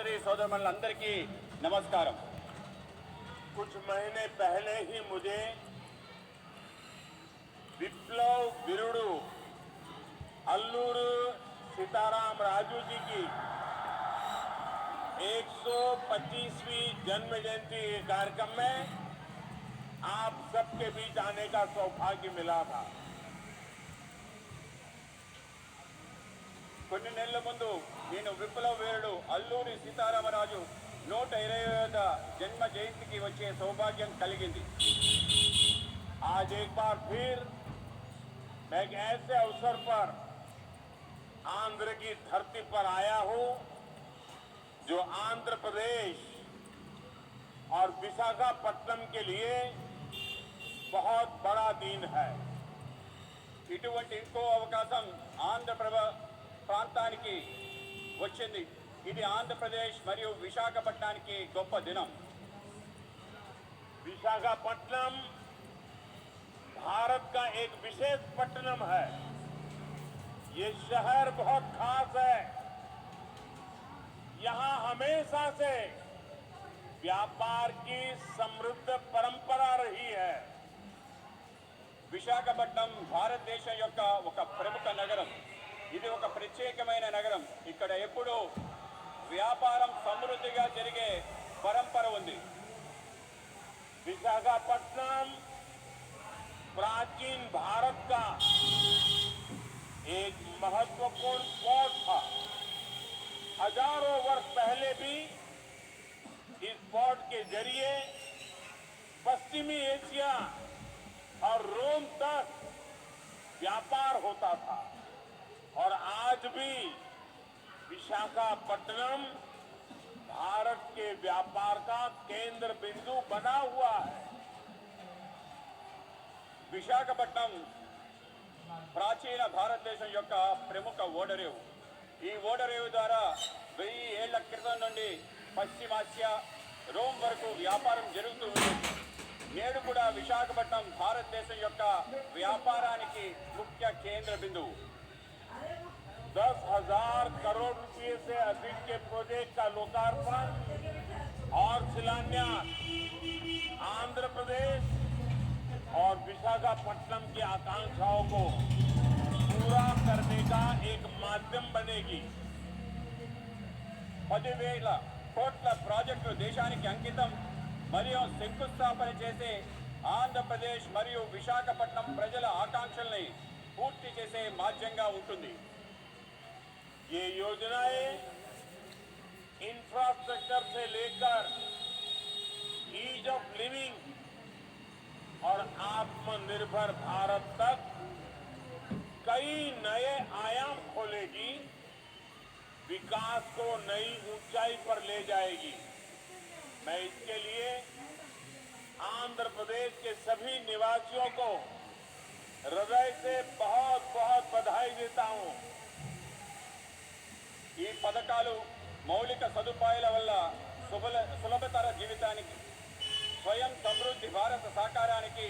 సోదరి సోదరులందరికీ నమస్కారం। कुछ महीने पहले ही मुझे विप्लव वीरुडु अल्लूरू सीताराम राजू जी की 125वीं जन्म जयंती कार्यक्रम में आप सबके बीच आने का सौभाग्य मिला था। కొన్ని నెలల ముందు నేను విప్లవ వీరుడు అల్లూరి సీతారామరాజు 125వ జన్మ జయంతికి వచ్చే సౌభాగ్యం కలిగింది। आज एक बार फिर मैं एक ऐसे अवसर पर आंध्र की धरती पर आया हूं जो आंध्र प्रदेश और विशाखापट्टनम के लिए बहुत बड़ा दिन है। ఇటువంటి ఇంకో అవకాశం ఆంధ్రప్రభ ప్రాంతానికి వచ్చింది। ఇది ఆంధ్రప్రదేశ్ మరియు విశాఖపట్నానికి గొప్ప దినం। विशाखापट्टनम भारत का एक विशेष पट्टनम है। ये शहर बहुत खास है। यहाँ हमेशा से व्यापार की समृद्ध परंपरा रही है। విశాఖపట్నం భారతదేశం యొక్క ఒక ప్రముఖ నగరం। ఇది ఒక ప్రత్యేకమైన నగరం। ఇక్కడ ఎప్పుడూ వ్యాపారం సమృద్ధిగా జరిగే పరంపర ఉంది। विशाखापट्टनम प्राचीन भारत का एक महत्वपूर्ण पोर्ट था। हजारों वर्ष पहले भी इस पोर्ट के जरिए पश्चिमी एशिया और रोम तक व्यापार होता था और आज भी विशाखापट्टनम भारत के व्यापार का केंद्र बिंदु बना हुआ है। విశాఖపట్నం ప్రాచీన భారతదేశం యొక్క ప్రముఖ ఓడరేవు। ఈ ఓడరేవు ద్వారా 1000 ఏళ్ల క్రితం నుండి పశ్చిమాసియా రోమ్ వరకు వ్యాపారం జరుగుతూ ఉంది। నేడు కూడా విశాఖపట్నం భారతదేశం యొక్క వ్యాపారానికి ముఖ్య కేంద్ర బిందువు। 10,000 करोड़ रुपए से अधिक के प्रोजेक्ट का लोकार्पण और शिलान्यास आंध्र प्रदेश और विशाखापट्टनम की आकांक्षाओं को पूरा करने का एक माध्यम बनेगी। 10,000 కోట్ల ప్రాజెక్టులు దేశానికి అంకితం మరియు శంకుస్థాపన చేసే ఆంధ్రప్రదేశ్ మరియు విశాఖపట్నం ప్రజల ఆకాంక్షల్ని పూర్తి చేసే మాధ్యంగా ఉంటుంది। ये योजनाएं इंफ्रास्ट्रक्चर से लेकर ईज ऑफ लिविंग और आत्मनिर्भर भारत तक कई नए आयाम खोलेगी, विकास को नई ऊंचाई पर ले जाएगी। मैं इसके लिए आंध्र प्रदेश के सभी निवासियों को हृदय से बहुत बहुत बधाई देता हूं। ఈ పథకాలు మౌలిక సదుపాయాల వల్ల సులభతర జీవితానికి స్వయం సమృద్ధి భారత సాకారానికి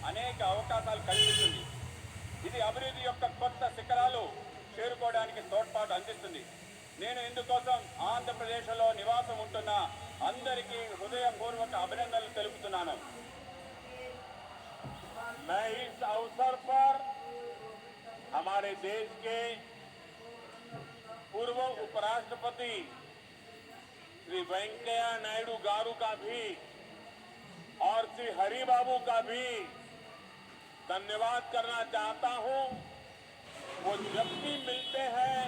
అనేక అవకాశాలు కల్పిస్తుంది। ఇది అభివృద్ధి యొక్క కొత్త శిఖరాలు చేరుకోవడానికి తోడ్పాటు అందిస్తుంది। నేను ఇందుకోసం ఆంధ్రప్రదేశ్లో నివాసం ఉంటున్న అందరికీ హృదయపూర్వక అభినందనలు తెలుపుతున్నాను। मैं इस अवसर पर हमारे देश के पूर्व उपराष्ट्रपति श्री वेंकैया नायडू गारू का भी और श्री हरि बाबू का भी धन्यवाद करना चाहता हूं। वो जब भी मिलते हैं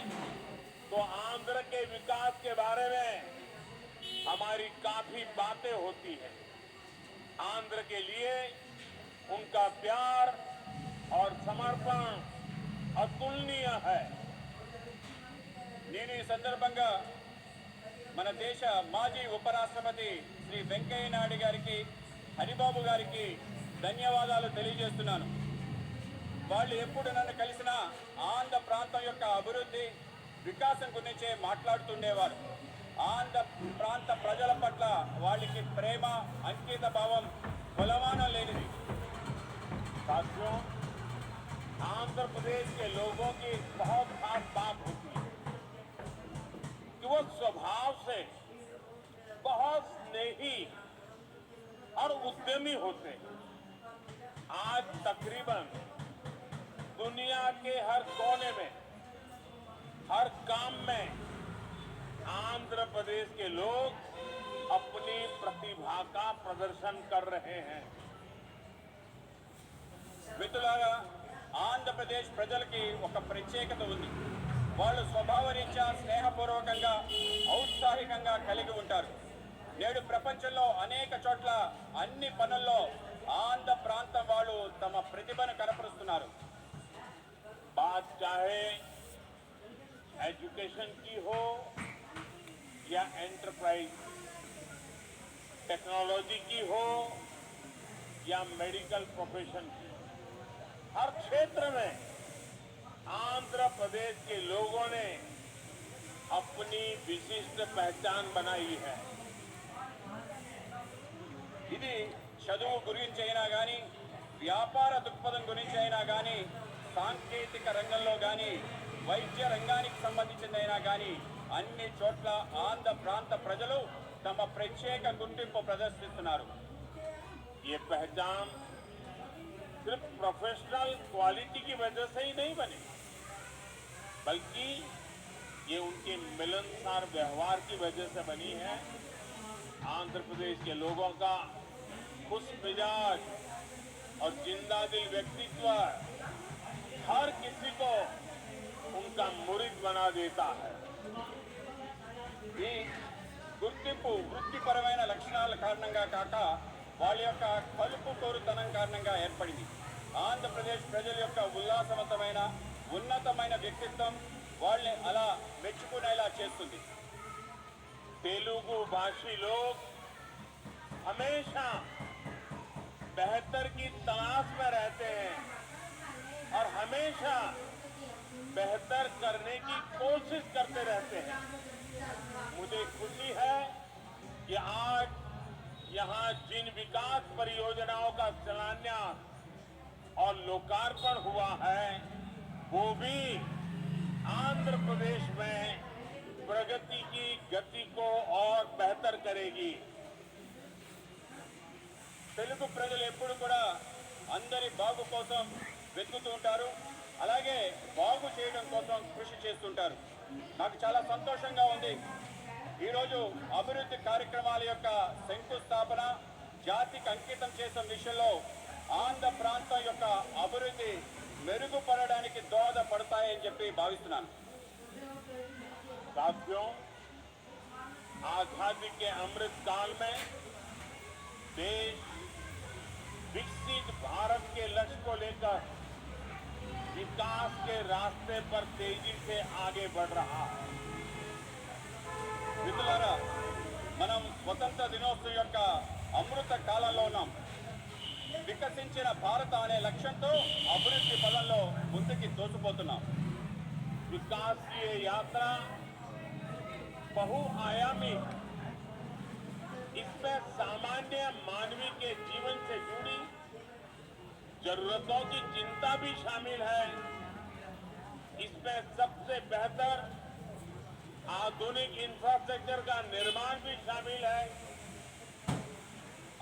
तो आंध्र के विकास के बारे में हमारी काफी बातें होती हैं। आंध्र के लिए उनका प्यार और समर्पण अतुलनीय है। నేను ఈ సందర్భంగా మన దేశ మాజీ ఉపరాష్ట్రపతి శ్రీ వెంకయ్య నాయుడు గారికి హరిబాబు గారికి ధన్యవాదాలు తెలియజేస్తున్నాను। వాళ్ళు ఎప్పుడు నన్ను కలిసినా ఆంధ్ర ప్రాంతం యొక్క అభివృద్ధి వికాసం గురించే మాట్లాడుతుండేవారు। ఆంధ్ర ప్రాంత ప్రజల పట్ల వాళ్ళకి ప్రేమ అంకిత భావం కొలమానం లేనిది। साथियों, आंध्र प्रदेश के लोगों की बहुत खास बात होती है कि वो स्वभाव से से बहुत स्नेही और उद्यमी होते हैं। आज तकरीबन दुनिया के हर कोने में, हर काम में आंध्र प्रदेश के लोग अपनी प्रतिभा का प्रदर्शन कर रहे हैं। మిత్రులారా, ఆంధ్రప్రదేశ్ ప్రజలకి ఒక ప్రత్యేకత ఉంది. వాళ్ళు స్వభావరీత్యా స్నేహపూర్వకంగా, ఔత్సాహికంగా కలిగి ఉంటారు. నేడు ప్రపంచంలో అనేక చోట్ల అన్ని పనుల్లో ఆంధ్ర ప్రాంతం వాళ్ళు తమ ప్రతిభను కనపరుస్తున్నారు. बात चाहे एजुकेशन की हो या एंटरप्राइज, टेक्नोलॉजी की हो या मेडिकल प्रोफेशन की, हर क्षेत्र में आंध्र प्रदेश के लोगों ने अपनी विशिष्ट पहचान बनाई है. ఇది చదువు గురించి అయినా కానీ, వ్యాపార దృక్పథం గురించి అయినా కానీ, సాంకేతిక రంగంలో కానీ, వైద్య రంగానికి సంబంధించిందైనా కానీ అన్ని చోట్ల ఆంధ్ర ప్రాంత ప్రజలు తమ ప్రత్యేక గుర్తింపు ప్రదర్శిస్తున్నారు. ये पहचान सिर्फ प्रोफेशनल क्वालिटी की वजह से ही नहीं बनी, बल्कि ये उनके मिलनसार व्यवहार की वजह से बनी है. आंध्र प्रदेश के लोगों का खुश मिजाज और जिंदादिल व्यक्तित्व हर किसी को उनका मुरीद बना देता है. ఈ గుర్తింపు వృత్తిపరమైన లక్షణాల కారణంగా కాక వాళ్ళ యొక్క కలుపు కోరుతనం కారణంగా ఏర్పడింది. ఆంధ్రప్రదేశ్ ప్రజల యొక్క ఉల్లాసవంతమైన ఉన్నతమైన వ్యక్తిత్వం వాళ్ళని అలా మెచ్చుకునేలా చేస్తుంది. तेलुगु भाषी लोग हमेशा बेहतर की तलाश में रहते हैं और हमेशा बेहतर करने की कोशिश करते रहते हैं. मुझे खुशी है कि आज यहाँ जिन विकास परियोजनाओं का शिलान्यास और लोकार्पण हुआ है वो भी आंध्र प्रदेश में प्रगति की गति को और बेहतर करेगी. తెలుగు ప్రజలు ఎప్పుడు కూడా అందరి బాగు కోసం వెతుకుతూ ఉంటారు, అలాగే బాగు చేయడం కోసం కృషి చేస్తుంటారు. నాకు చాలా సంతోషంగా ఉంది. ఈరోజు అభివృద్ధి కార్యక్రమాల యొక్క శంకుస్థాపన జాతికి అంకితం చేసిన విషయంలో ఆంధ్ర ప్రాంతం యొక్క అభివృద్ధి మెరుగుపడడానికి దోహదపడతాయని చెప్పి భావిస్తున్నాను. साथियों, आजादी के अमृत काल में देश विकसित भारत के लक्ष्य को लेकर विकास के रास्ते पर तेजी से आगे बढ़ रहा है. మిత్రులారా, మనం స్వతంత్ర దినోత్సవం యొక్క అమృత కాలంలో ఉన్నాం. వికసించిన భారత అనే లక్ష్యంతో అభివృద్ధి పదంలో ముందుకి తోసిపోతున్నాం. विकास की ये यात्रा बहुआयामी, इसमें सामान्य मानवीय के जीवन से जुड़ी जरूरतों की चिंता भी शामिल है. इसमें सबसे बेहतर आधुनिक इंफ्रास्ट्रक्चर का निर्माण भी शामिल है.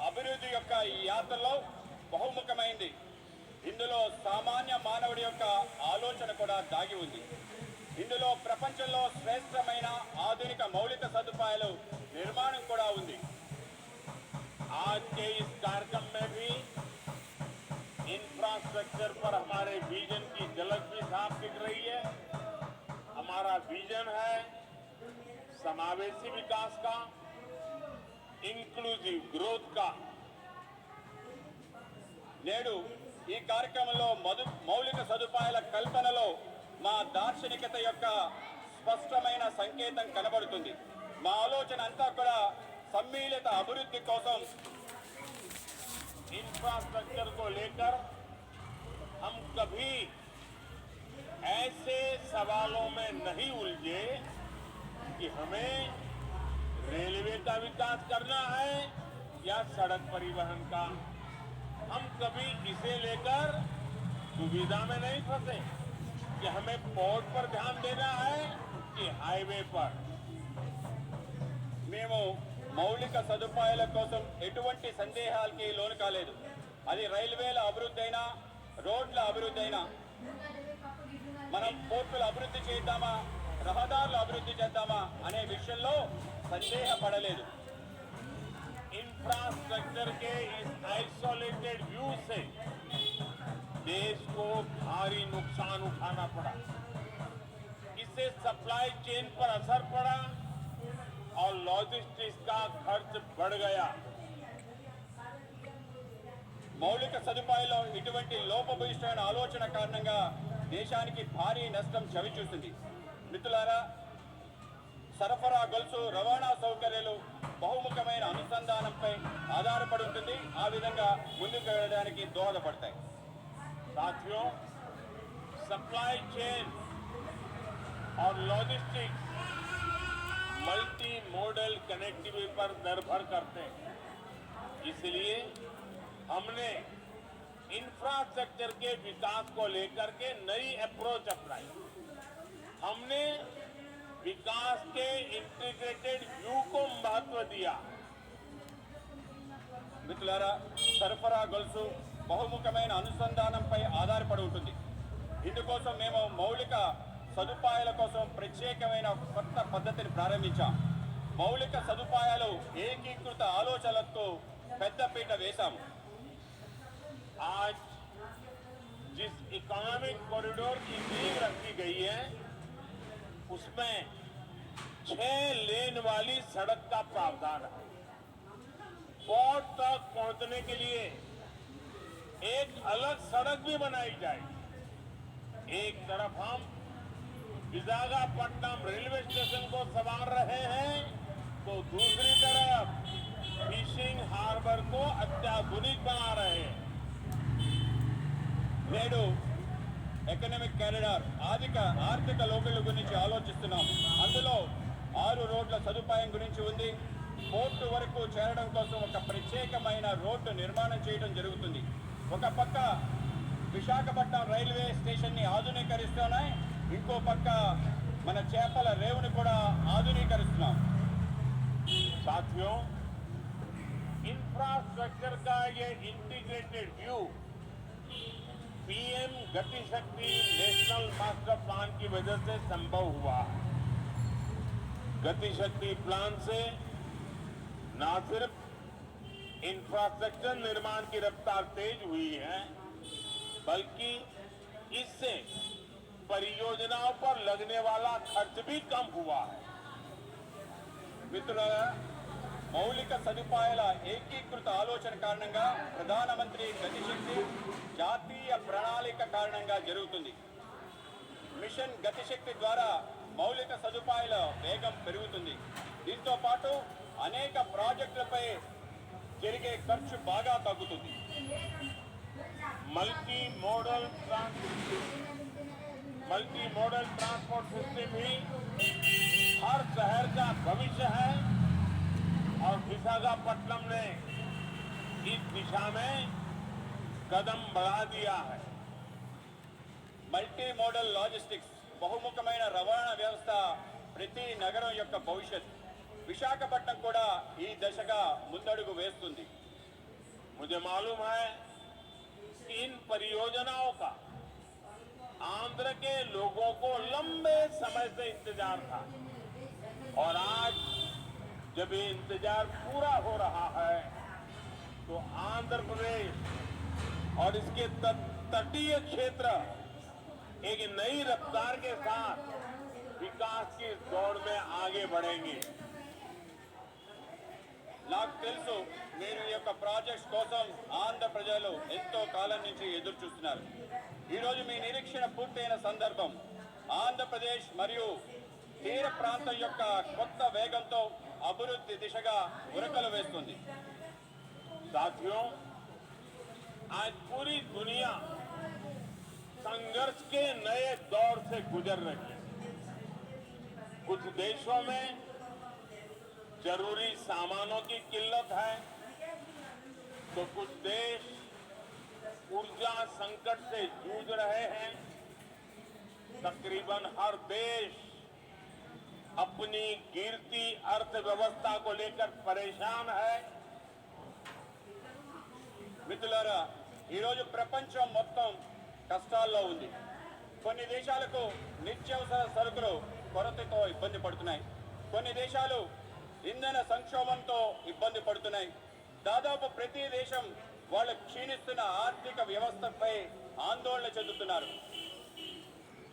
అభివృద్ధి యొక్క ఈ యాత్రలో బహుముఖమైంది. ఇందులో సామాన్య మానవుడి యొక్క ఆలోచన కూడా దాగి ఉంది. ఇందులో ప్రపంచంలో శ్రేష్టమైన ఆధునిక మౌలిక సదుపాయాలు నిర్మాణం కూడా ఉంది. आज के इस कार्यक्रम में भी इंफ्रास्ट्रक्चर पर हमारे विजन की झलक भी साफ दिख रही है. हमारा विजन है समावेशी विकास का, इंक्लूसिव ग्रोथ का. నేడు ఈ కార్యక్రమంలో మౌలిక సదుపాయాల కల్పనలో మా దార్శనికత యొక్క స్పష్టమైన సంకేతం కనబడుతుంది. మా ఆలోచన అంతా కూడా सम्मिलित अभिवृद्धि కోసం. इंफ्रास्ट्रक्चर को लेकर हम कभी ऐसे सवालों में नहीं उलझे कि हमें रेलवे का विकास करना है या सड़क परिवहन का. हम कभी इसे लेकर दुविधा में नहीं फंसे कि हमें पोर्ट पर ध्यान देना है कि हाईवे पर. మౌలిక సదుపాయాల కోసం ఎటువంటి సందేహాలకి లోను కాలేదు. అది రైల్వేల అభివృద్ధి అయినా, రోడ్ల అభివృద్ధి అయినా, మనం పోర్టుల అభివృద్ధి చేద్దామా, రహదారుల అభివృద్ధి చేద్దామా అనే విషయంలో సందేహపడలేదు. इंफ्रास्ट्रक्चर के इस आइसोलेटेड व्यू से देश को भारी नुकसान उठाना पड़ा। इससे सप्लाई चेन पर असर पड़ा और लॉजिस्टिक्स का खर्च बढ़ गया। మౌలిక సదుపాయాల్లో ఇటువంటి లోపభూయిష్టమైన ఆలోచన కారణంగా దేశానికి భారీ నష్టం చవిచూసింది. మిత్రులారా, సరఫరా గొలుసు, రవాణా సౌకర్యాలు బహుముఖమైన అనుసంధానంపై ఆధారపడి ఉంటుంది. ఆ విధంగా ముందుకు వెళ్ళడానికి దోహదపడతాయి. साथियों, सप्लाई चेन और लॉजिस्टिक्स मल्टी मॉडल कनेक्टिविटी पर निर्भर करते हैं। इसलिए हमने इंफ्रास्ट्रक्चर के विकास को लेकर के नई अप्रोच अपनाई। हमने विकास के इंटीग्रेटेड व्यू को महत्व दिया। మిత్రులారా, సరఫరా గొలుసు బహుముఖమైన అనుసంధానంపై ఆధారపడి ఉంటుంది. ఇందుకోసం మేము మౌలిక సదుపాయాల కోసం ప్రత్యేకమైన కొత్త పద్ధతిని ప్రారంభించాం. మౌలిక సదుపాయాలు ఏకీకృత ఆలోచనలతో పెద్దపీట వేశాము. आज जिस इकोनॉमिक कॉरिडोर की नींव रखी गई है, उसमें 6 लेन वाली सड़क का प्रावधान है। पोर्ट तक पहुंचने के लिए एक अलग सड़क भी बनाई जाएगी। एक तरफ हम विशाखापट्टनम रेलवे स्टेशन को संवार रहे हैं, तो दूसरी तरफ फिशिंग हार्बर को अत्याधुनिक बना रहे हैं। నేడు ఎకనామిక్ కారిడార్ ఆర్థిక లోకల గురించి ఆలోచిస్తున్నాం. అందులో 6 రోడ్ల సదుపాయం గురించి ఉంది. పోర్టు వరకు చేరడం కోసం ఒక ప్రత్యేకమైన రోడ్డు నిర్మాణం చేయడం జరుగుతుంది. ఒక పక్క విశాఖపట్నం రైల్వే స్టేషన్ని ఆధునీకరిస్తున్నాయి, ఇంకో పక్క మన చేపల రేవుని కూడా ఆధునీకరిస్తున్నాం. साथियों, इंफ्रास्ट्रक्चर का ये इंटीग्रेटेड व्यू पीएम गति शक्ति नेशनल मास्टर प्लान की वजह से संभव हुआ। गति शक्ति प्लान से न सिर्फ इंफ्रास्ट्रक्चर निर्माण की रफ्तार तेज हुई है, बल्कि इससे परियोजनाओं पर लगने वाला खर्च भी कम हुआ है। మిత్రులారా, మౌలిక సదుపాయాల ఏకీకృత ఆలోచన కారణంగా ప్రధానమంత్రి గతిశక్తి జాతీయ ప్రణాళిక కారణంగా జరుగుతుంది. మిషన్ గతిశక్తి ద్వారా మౌలిక సదుపాయాల వేగం పెరుగుతుంది. దీంతో పాటు అనేక ప్రాజెక్టులపై జరిగే ఖర్చు బాగా తగ్గుతుంది. मल्टी मॉडल ट्रांसपोर्ट सिस्टम ही हर शहर का भविष्य है और विशाखापट्टनम ने इस दिशा में कदम बढ़ा दिया है। మల్టీ మోడల్ లాజిస్టిక్స్ బహుముఖమైన రవాణా వ్యవస్థ ప్రతి నగరం యొక్క భవిష్యత్. విశాఖపట్నం కూడా ఈ దశగా ముందడుగు వేస్తుంది. मुझे मालूम है कि इन परियोजनाओं का आंध्र के लोगों को लंबे समय से इंतजार था और आज जब ये इंतजार पूरा हो रहा है, तो आंध्र प्रदेश और इसके तटीय क्षेत्र एक नई रफ्तार के साथ विकास की इस दौड़ में आगे बढ़ेंगे। నాకు తెలుసు, మీరు ఈ యొక్క ప్రాజెక్ట్స్ కోసం ఆంధ్ర ప్రజలు ఎంతో కాలం నుంచి ఎదురు చూస్తున్నారు. ఈరోజు మీ నిరీక్షణ పూర్తయిన సందర్భం. ఆంధ్రప్రదేశ్ మరియు తీర ప్రాంతం యొక్క కొత్త వేగంతో అభివృద్ధి దిశగా ఉరకలు వేస్తుంది. साथियों, आज पूरी दुनिया संघर्ष के नए दौर से गुजर रही है। कुछ देशों में जरूरी सामानों की किल्लत है, तो कुछ देश ऊर्जा संकट से जूझ रहे हैं। तकरीबन हर देश अपनी गिरती अर्थव्यवस्था को लेकर परेशान है। మిత్రులారా, ఈరోజు ప్రపంచం మొత్తం కష్టాల్లో ఉంది. కొన్ని దేశాలకు నిత్యావసర సరుకులు కొరతతో ఇబ్బంది పడుతున్నాయి. కొన్ని దేశాలు ఇంధన సంక్షోభంతో ఇబ్బంది పడుతున్నాయి. దాదాపు ప్రతి దేశం వాళ్ళ క్షీణిస్తున్న ఆర్థిక వ్యవస్థపై ఆందోళన చెందుతున్నారు.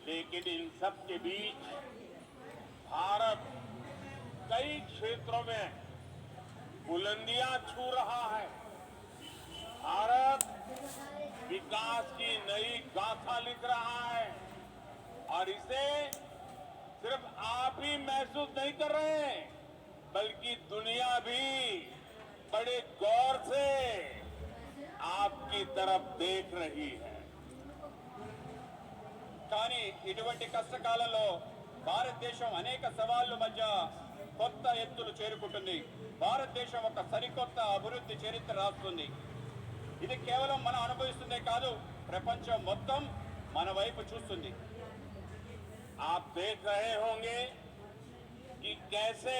लेकिन इन सब के बीच भारत कई क्षेत्रों में बुलंदियां छू रहा है। भारत विकास की नई गाथा लिख रहा है और इसे सिर्फ आप ही महसूस नहीं कर रहे हैं, बल्कि दुनिया भी बड़े गौर से आपकी तरफ देख रही है। కానీ ఇటువంటి కష్టకాలంలో భారతదేశం అనేక సవాళ్ల మధ్య కొత్త ఎత్తులు చేరుకుంటుంది. భారతదేశం ఒక సరికొత్త అభివృద్ధి చరిత్ర రాస్తుంది. ఇది కేవలం మనం అనుభవిస్తుందే కాదు, ప్రపంచం మొత్తం మన వైపు చూస్తుంది. आप देख रहे होंगे कि कैसे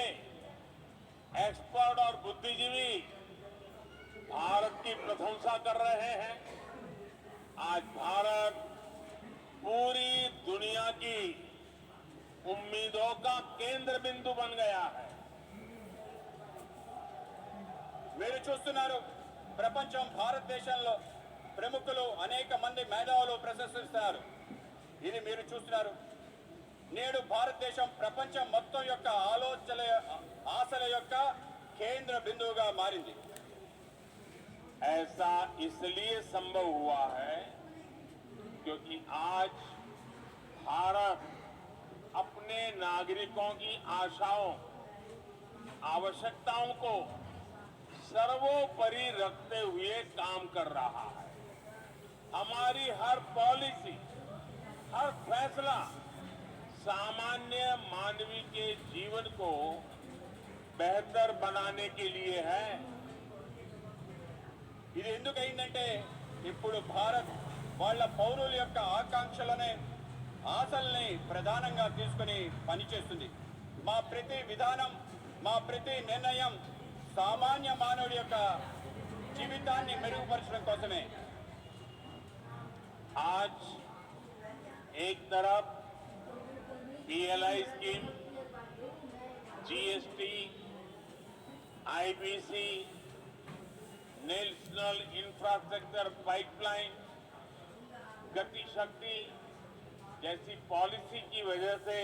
एक्सपर्ट और बुद्धिजीवी भारत की प्रशंसा कर रहे हैं। आज भारत पूरी दुनिया की उम्मीदों का केंद्र बिंदु बन गया है। మీరు చూస్తున్నారు, ప్రపంచం భారతదేశంలో ప్రముఖులు అనేక మంది మేధావులు ప్రశంసిస్తున్నారు. ఇది మీరు చూస్తున్నారు. నేడు భారతదేశం ప్రపంచం మొత్తం యొక్క ఆశల యొక్క కేంద్ర బిందువుగా మారింది. ऐसा इसलिए संभव हुआ है क्योंकि आज भारत अपने नागरिकों की आशाओं, आवश्यकताओं को सर्वोपरि रखते हुए काम कर रहा है। हमारी हर पॉलिसी, हर फैसला सामान्य मानवी के जीवन को बेहतर बनाने के लिए है। ఇది ఎందుకు అయిందంటే, ఇప్పుడు భారత్ వాళ్ళ పౌరుల యొక్క ఆకాంక్షలనే ఆశల్ని ప్రధానంగా తీసుకుని పనిచేస్తుంది. మా ప్రతి విధానం, మా ప్రతి నిర్ణయం సామాన్య మానవుడి యొక్క జీవితాన్ని మెరుగుపరచడం కోసమే. आज एक तरफ PLI scheme, GST, IBC, national infrastructure pipeline, गति शक्ति जैसी पॉलिसी की वजह से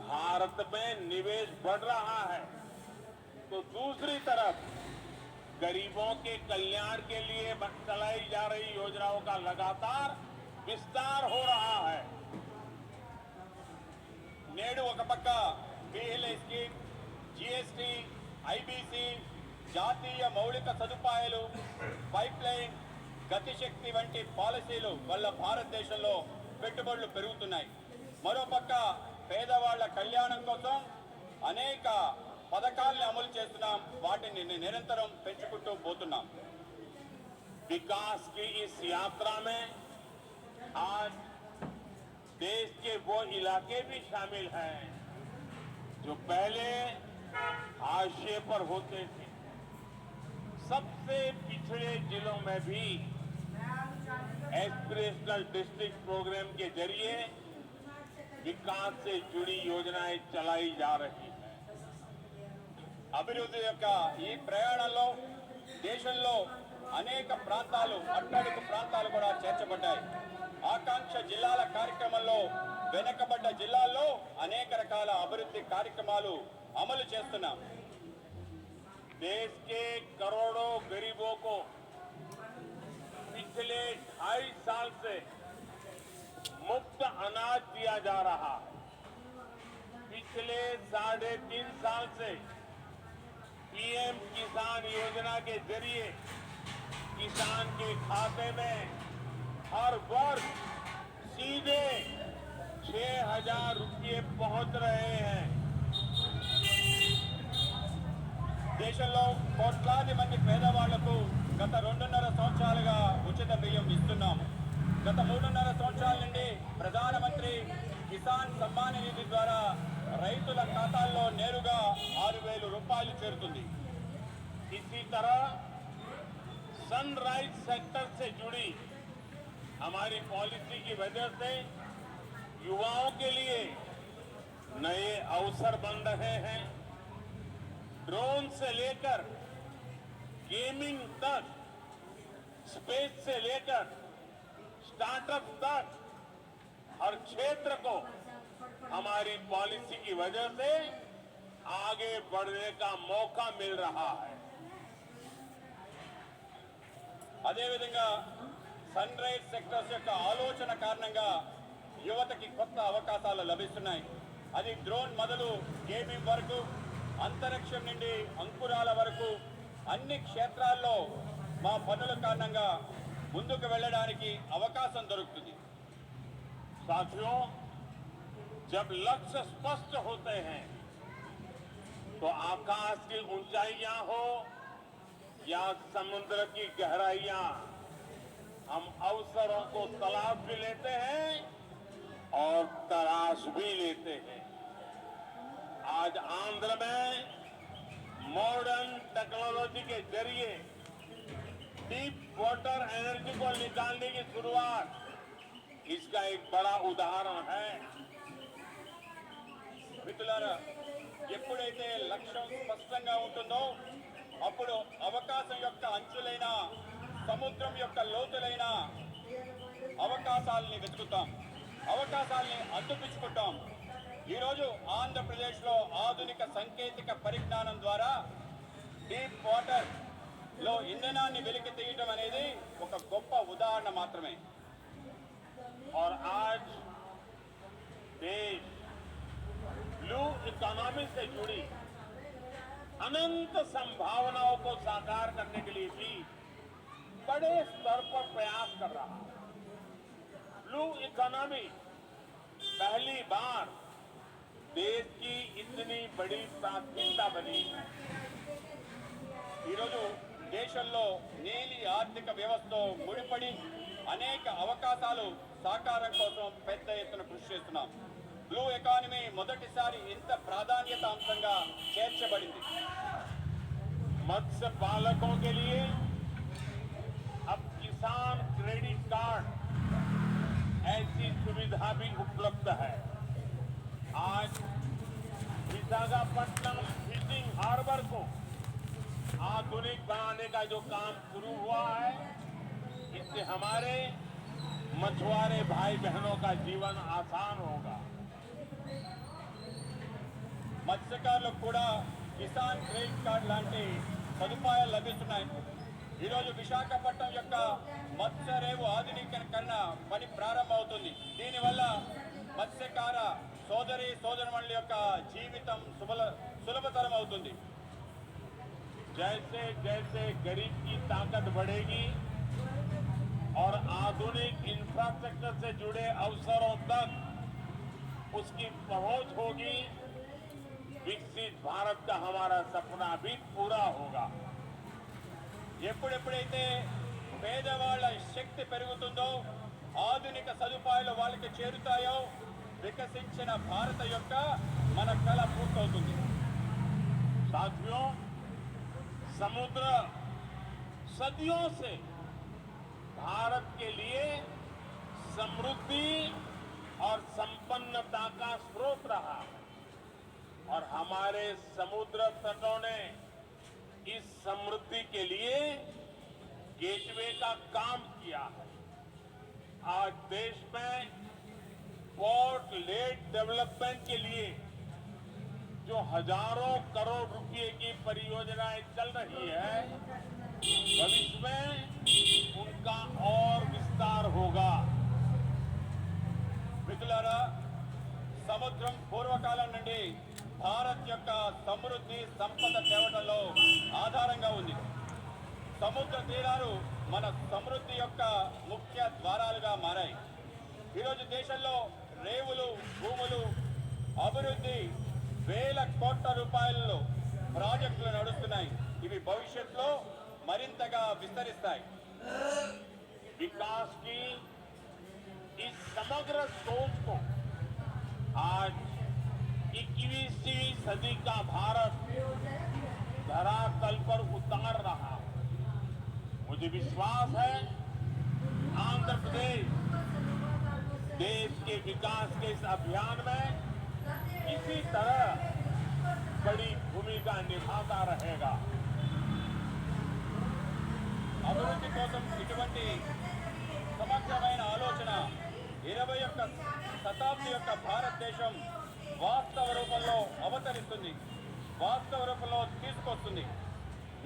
भारत में निवेश बढ़ रहा है, तो दूसरी तरफ गरीबों के कल्याण के लिए चलाई जा रही योजनाओं का लगातार विस्तार हो रहा है। నేడు ఒక పక్క పిఎల్ఐ స్కీమ్, జిఎస్టి, ఐబీసీ, జాతీయ మౌలిక సదుపాయాలు, పైప్ లైన్, గతిశక్తి వంటి పాలసీలు వల్ల భారతదేశంలో పెట్టుబడులు పెరుగుతున్నాయి. మరోపక్క పేదవాళ్ల కళ్యాణం కోసం అనేక పథకాలను అమలు చేస్తున్నాం. వాటిని నిరంతరం పెంచుకుంటూ పోతున్నాం. विकास की इस यात्रा में आज देश के वो इलाके भी शामिल हैं जो पहले हाशिए पर होते थे। सबसे पिछड़े जिलों में भी एस्पिरेशनल डिस्ट्रिक्ट प्रोग्राम के जरिए विकास से जुड़ी योजनाएं चलाई जा रही हैं। అభివృద్ధి యొక్క ఈ ప్రయాణంలో దేశంలో అనేక ప్రాంతాలు, అట్టడుగు ప్రాంతాలు కూడా చేర్చబడ్డాయి. ఆకాంక్ష జిల్లాల కార్యక్రమంలో వెనుకబడ్డ జిల్లాల్లో అనేక రకాల అభివృద్ధి కార్యక్రమాలు అమలు చేస్తున్నాం. देश के करोड़ों गरीबों को पिछले 2.5 साल से मुफ्त अनाज दिया जा रहा है। पिछले 3.5 साल से पीएम किसान योजना के जरिए किसान के खाते में हर वर्ष सीधे 6,000 रुपये पहुंच रहे हैं। దేశంలో కోట్లాది మంది పేదవాళ్లకు గత 2.5 సంవత్సరాలుగా ఉచిత బియ్యం ఇస్తున్నాము. గత 3.5 సంవత్సరాల నుండి ప్రధానమంత్రి కిసాన్ సమ్మాన్ నిధి ద్వారా రైతుల ఖాతాల్లో నేరుగా 6,000 రూపాయలు చేరుతుంది. इसी तरह सनराइज सेक्टर से जुड़ी हमारी पॉलिसी की वजह से युवाओं के लिए नए अवसर बन रहे हैं. ड्रोन से लेकर गेमिंग तक, स्पेस से लेकर स्टार्टअप तक हर क्षेत्र को हमारी पॉलिसी की वजह से आगे बढ़ने का मौका मिल रहा है. అదేవిధంగా సన్ రైజ్ సెక్టర్స్ యొక్క ఆలోచన కారణంగా యువతకి కొత్త అవకాశాలు లభిస్తున్నాయి. అది డ్రోన్ మొదలు గేమింగ్ వరకు, అంతరిక్షం నుండి అంకురాల వరకు అన్ని క్షేత్రాల్లో మా పనుల కారణంగా ముందుకు వెళ్ళడానికి అవకాశం దొరుకుతుంది. साथियों, जब लक्ष्य स्पष्ट होते हैं तो आकाश की ऊंचाइयां हो या समुद्र की गहराइयां, हम अवसरों को तलाश भी लेते हैं और तराश भी लेते हैं. आज आंध्र में मॉडर्न टेक्नोलॉजी के जरिए डीप वाटर एनर्जी को निकालने की शुरुआत इसका एक बड़ा उदाहरण है. మిత్రులారా, ఎప్పుడైతే లక్ష్యం స్పష్టంగా ఉంటుందో అప్పుడు అవకాశం యొక్క అంచులైన, సముద్రం యొక్క లోతులైన అవకాశాలని వెతుకుతాం, అవకాశాలని అందిపుచ్చుకుంటాం. ఈరోజు ఆంధ్రప్రదేశ్లో ఆధునిక సాంకేతిక పరిజ్ఞానం ద్వారా డీప్ వాటర్ లో ఇంధనాన్ని వెలికి తీయటం అనేది ఒక గొప్ప ఉదాహరణ మాత్రమే. और आज देश ब्लू इकोनॉमी से जुड़ी अनंत संभावनाओं को साकार करने के लिए भी बड़े स्तर पर प्रयास कर रहा है. ब्लू इकोनॉमी पहली बार देश की इतनी बड़ी प्राथमिकता बनी है. ఈరోజు దేశంలో నీలి ఆర్థిక వ్యవస్థతో ముడిపడి అనేక అవకాశాలు సాకారం కోసం పెద్ద ఎత్తున కృషి చేస్తున్నాం. బ్లూ ఎకానమీ మొదటిసారి ఇంత ప్రాధాన్యత అంశంగా చేర్చబడింది. मत्स्य पालकों के लिए अब किसान क्रेडिट कार्ड ऐसी सुविधा भी उपलब्ध है. आज विशाखापट्टनम फिशिंग हार्बर को आधुनिक बनाने का जो काम शुरू हुआ है, इससे हमारे मछुआरे भाई बहनों का जीवन आसान होगा. మత్స్యకారులకు కూడా కిసాన్ క్రెడిట్ కార్డ్ లాంటి సదుపాయాలు లభిస్తున్నాయి. ఈరోజు విశాఖపట్నం యొక్క మత్స్యరేవు ఆధునీకరణ పని ప్రారంభమవుతుంది. దీనివల్ల మత్స్యకార సోదరుల యొక్క జీవితం సులభతరం అవుతుంది. जैसे जैसे गरीब की ताकत बढ़ेगी और आधुनिक इंफ्रास्ट्रक्चर से जुड़े अवसरों तक उसकी पहुंच होगी, विकसित भारत का हमारा सपना भी पूरा होगा. ఎప్పుడెప్పుడైతే పేదవాళ్ళ శక్తి పెరుగుతుందో, ఆధునిక సదుపాయాలు వాళ్ళకి చేరుతాయో, వికసించిన భారత యొక్క మన కళ పూర్తవుతుంది. साथियों, समुद्र सदियों से भारत के लिए समृद्धि और संपन्नता का स्रोत रहा है और हमारे समुद्र तटों ने इस समृद्धि के लिए गेटवे का काम किया है. आज देश में पोर्ट लेड डेवलपमेंट के लिए जो हजारों करोड़ रुपए की परियोजनाएं चल रही है, भविष्य में उनका और विस्तार होगा. మిత్రులారా, సముద్రం పూర్వకాలం నుండి భారత్ యొక్క సమృద్ధి సంపద తేవడంలో ఆధారంగా ఉంది. సముద్ర తీరాలు మన సమృద్ధి యొక్క ముఖ్య ద్వారాలుగా మారాయి. ఈరోజు దేశంలో రేవులు, భూములు, అభివృద్ధి వేల కోట్ల రూపాయలలో ప్రాజెక్టులు నడుస్తున్నాయి. ఇవి భవిష్యత్తులో మరింతగా విస్తరిస్తాయి. विकास की इस समग्र सोच को आज 21वीं सदी का भारत धरातल पर उतार रहा। मुझे विश्वास है आंध्र प्रदेश देश के विकास के इस अभियान में इसी तरह बड़ी भूमिका निभाता रहेगा। అభివృద్ధి కోసం ఇటువంటి సమగ్రమైన ఆలోచన 21వ శతాబ్ది యొక్క భారతదేశం వాస్తవ రూపంలో అవతరిస్తుంది, వాస్తవ రూపంలో తీసుకొస్తుంది.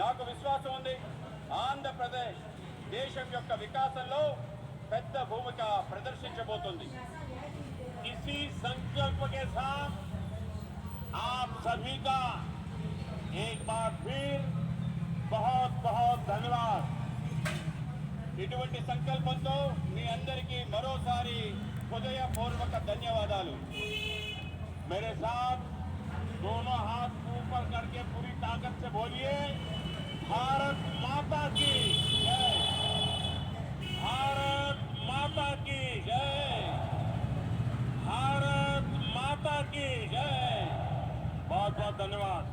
నాకు విశ్వాసం ఉంది ఆంధ్రప్రదేశ్ దేశం యొక్క వికాసంలో పెద్ద భూమిక ప్రదర్శించబోతుంది. इसी संकल्प के साथ आप सभी का एक बार फिर बहुत बहुत धन्यवाद। ఇటువంటి సంకల్పంతో మీ అందరికీ మరోసారి హృదయపూర్వక ధన్యవాదాలు. मेरे साथ दोनों हाथ ऊपर करके पूरी ताकत से बोलिए, भारत माता की జై भारत माता की జై भारत माता की జై. बहुत बहुत धन्यवाद।